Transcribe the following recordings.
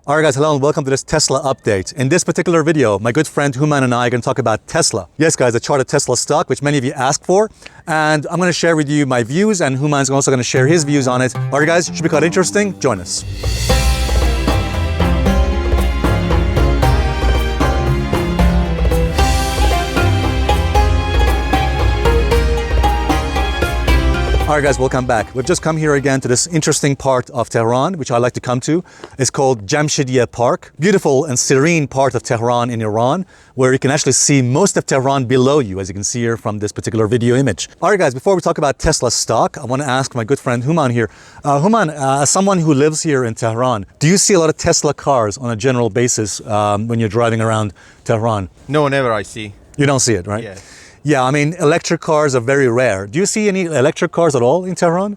Alright guys, hello and welcome to this Tesla update. In this particular video, my good friend Human and I are going to talk about Tesla. Yes guys, I charted Tesla stock, which many of you asked for, and I'm going to share with you my views, and Human's also going to share his views on it. Alright guys, should be quite interesting. Join us. Alright guys, welcome back. We've just come here again to this interesting part of Tehran, which I like to come to. It's called Jamshidiyeh Park. Beautiful and serene part of Tehran in Iran, where you can actually see most of Tehran below you, as you can see here from this particular video image. Alright guys, before we talk about Tesla stock, I want to ask my good friend Human here. Human, as someone who lives here in Tehran, do you see a lot of Tesla cars on a general basis when you're driving around Tehran? No, never I see. You don't see it, right? Yeah. Yeah, I mean, electric cars are very rare. Do you see any electric cars at all in Tehran?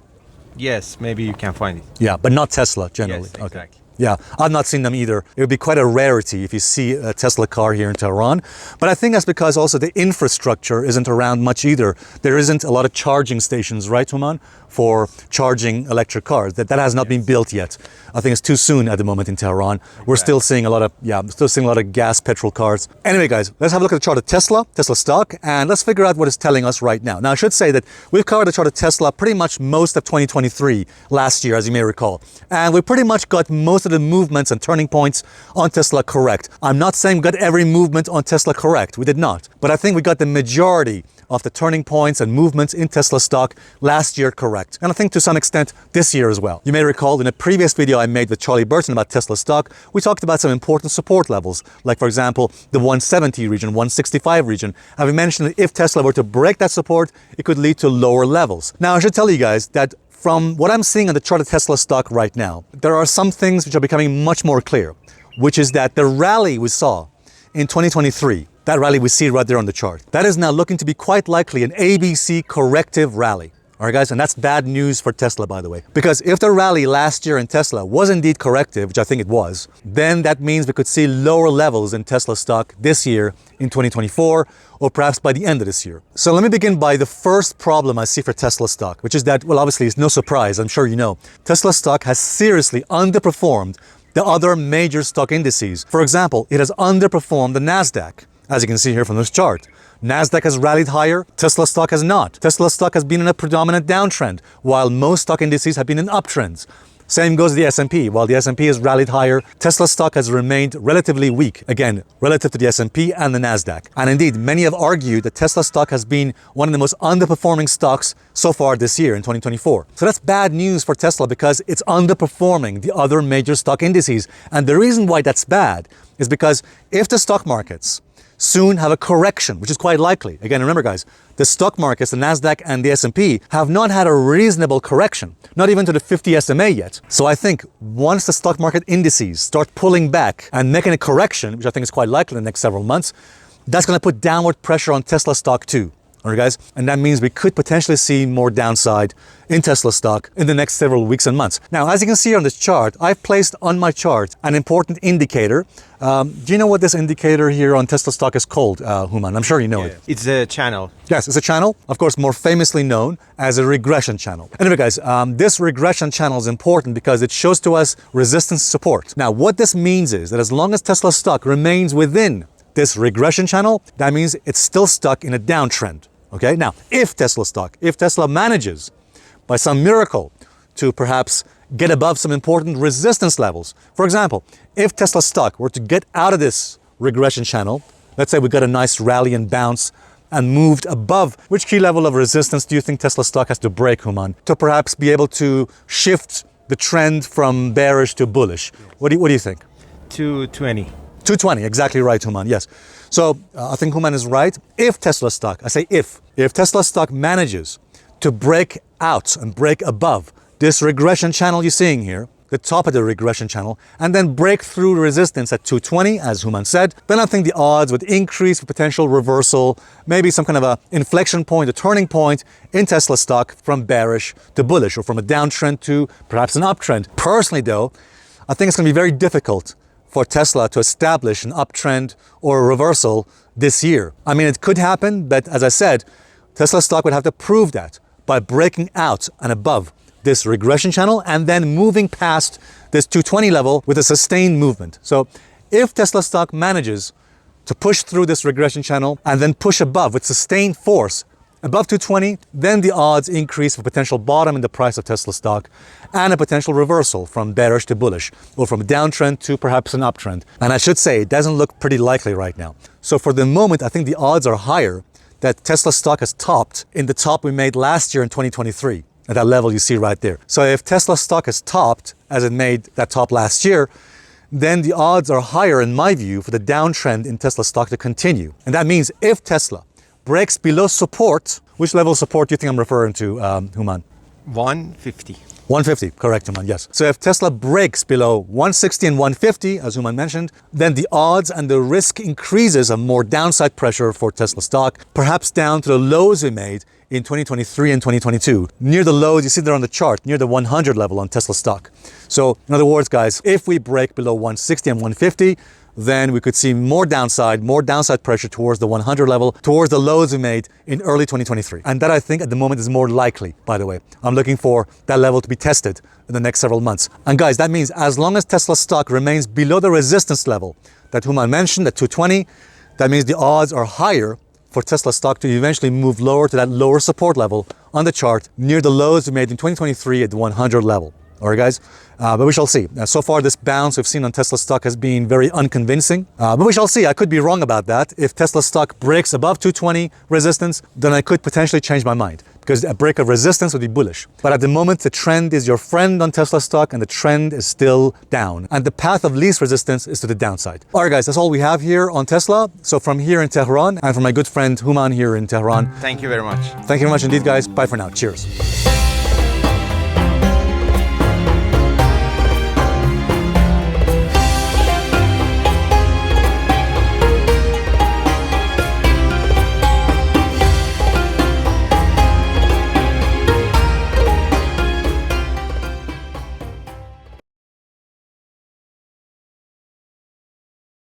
Yes, maybe you can find it. Yeah, but not Tesla generally. Yes, exactly. Okay. Yeah, I've not seen them either. It would be quite a rarity if you see a Tesla car here in Tehran. But I think that's because also the infrastructure isn't around much either. There isn't a lot of charging stations, right, Human, for charging electric cars. That has not been built yet. I think it's too soon at the moment in Tehran. We're still seeing a lot of gas, petrol cars. Anyway, guys, let's have a look at the chart of Tesla stock, and let's figure out what it's telling us right now. Now, I should say that we've covered the chart of Tesla pretty much most of 2023 last year, as you may recall. And we pretty much got most of the movements and turning points on Tesla correct. I'm not saying we got every movement on Tesla correct. We did not. But I think we got the majority of the turning points and movements in Tesla stock last year correct. And I think to some extent this year as well. You may recall in a previous video I made with Charlie Burton about Tesla stock, we talked about some important support levels, like for example, the 170 region, 165 region. And we mentioned that if Tesla were to break that support, it could lead to lower levels. Now, I should tell you guys that from what I'm seeing on the chart of Tesla stock right now, there are some things which are becoming much more clear, which is that the rally we saw in 2023, that rally we see right there on the chart, that is now looking to be quite likely an ABC corrective rally. All right, guys, and that's bad news for Tesla, by the way. Because if the rally last year in Tesla was indeed corrective, which I think it was, then that means we could see lower levels in Tesla stock this year in 2024, or perhaps by the end of this year. So let me begin by the first problem I see for Tesla stock, which is that, well, obviously it's no surprise, I'm sure you know, Tesla stock has seriously underperformed the other major stock indices. For example, it has underperformed the NASDAQ, as you can see here from this chart. NASDAQ has rallied higher, Tesla stock has not. Tesla stock has been in a predominant downtrend, while most stock indices have been in uptrends. Same goes to the S&P. While the S&P has rallied higher, Tesla stock has remained relatively weak, again, relative to the S&P and the NASDAQ. And indeed, many have argued that Tesla stock has been one of the most underperforming stocks so far this year in 2024. So that's bad news for Tesla because it's underperforming the other major stock indices. And the reason why that's bad is because if the stock markets soon have a correction, which is quite likely. Again, remember guys, the stock markets, the NASDAQ and the S&P have not had a reasonable correction, not even to the 50 SMA yet. So I think once the stock market indices start pulling back and making a correction, which I think is quite likely in the next several months, that's going to put downward pressure on Tesla stock too. All right, guys, and that means we could potentially see more downside in Tesla stock in the next several weeks and months. Now, as you can see on this chart, I've placed on my chart an important indicator. Do you know what this indicator here on Tesla stock is called, Human? I'm sure you know it. It's a channel. Yes, it's a channel, of course, more famously known as a regression channel. Anyway, guys, this regression channel is important because it shows to us resistance support. Now, what this means is that as long as Tesla stock remains within this regression channel, that means it's still stuck in a downtrend. Okay, now, if Tesla manages by some miracle to perhaps get above some important resistance levels, for example, if Tesla stock were to get out of this regression channel, let's say we got a nice rally and bounce and moved above, which key level of resistance do you think Tesla stock has to break, Human, to perhaps be able to shift the trend from bearish to bullish? What do you think? 220. 220, exactly right, Human, yes. So I think Human is right. If Tesla stock, I say if Tesla stock manages to break out and break above this regression channel you're seeing here, the top of the regression channel, and then break through resistance at 220, as Human said, then I think the odds would increase for potential reversal, maybe some kind of a inflection point, a turning point in Tesla stock from bearish to bullish, or from a downtrend to perhaps an uptrend. Personally though, I think it's going to be very difficult for Tesla to establish an uptrend or a reversal this year. I mean, it could happen, but as I said, Tesla stock would have to prove that by breaking out and above this regression channel and then moving past this 220 level with a sustained movement. So if Tesla stock manages to push through this regression channel and then push above with sustained force above 220, then the odds increase for potential bottom in the price of Tesla stock and a potential reversal from bearish to bullish, or from a downtrend to perhaps an uptrend. And I should say, it doesn't look pretty likely right now. So for the moment, I think the odds are higher that Tesla stock has topped in the top we made last year in 2023, at that level you see right there. So if Tesla stock has topped, as it made that top last year, then the odds are higher, in my view, for the downtrend in Tesla stock to continue. And that means if Tesla breaks below support, which level of support do you think I'm referring to, Human? 150. 150, correct, Human, yes. So if Tesla breaks below 160 and 150, as Human mentioned, then the odds and the risk increases of more downside pressure for Tesla stock, perhaps down to the lows we made in 2023 and 2022. Near the lows, you see there on the chart, near the 100 level on Tesla stock. So in other words, guys, if we break below 160 and 150, then we could see more downside pressure towards the 100 level, towards the lows we made in early 2023. And that, I think, at the moment is more likely, by the way. I'm looking for that level to be tested in the next several months. And guys, that means as long as Tesla stock remains below the resistance level that Human mentioned at 220, that means the odds are higher for Tesla stock to eventually move lower to that lower support level on the chart near the lows we made in 2023 at the 100 level. All right, guys, but we shall see. So far, this bounce we've seen on Tesla stock has been very unconvincing, but we shall see. I could be wrong about that. If Tesla stock breaks above 220 resistance, then I could potentially change my mind, because a break of resistance would be bullish. But at the moment, the trend is your friend on Tesla stock, and the trend is still down. And the path of least resistance is to the downside. All right, guys, that's all we have here on Tesla. So from here in Tehran, and from my good friend Human here in Tehran. Thank you very much. Thank you very much indeed, guys. Bye for now. Cheers.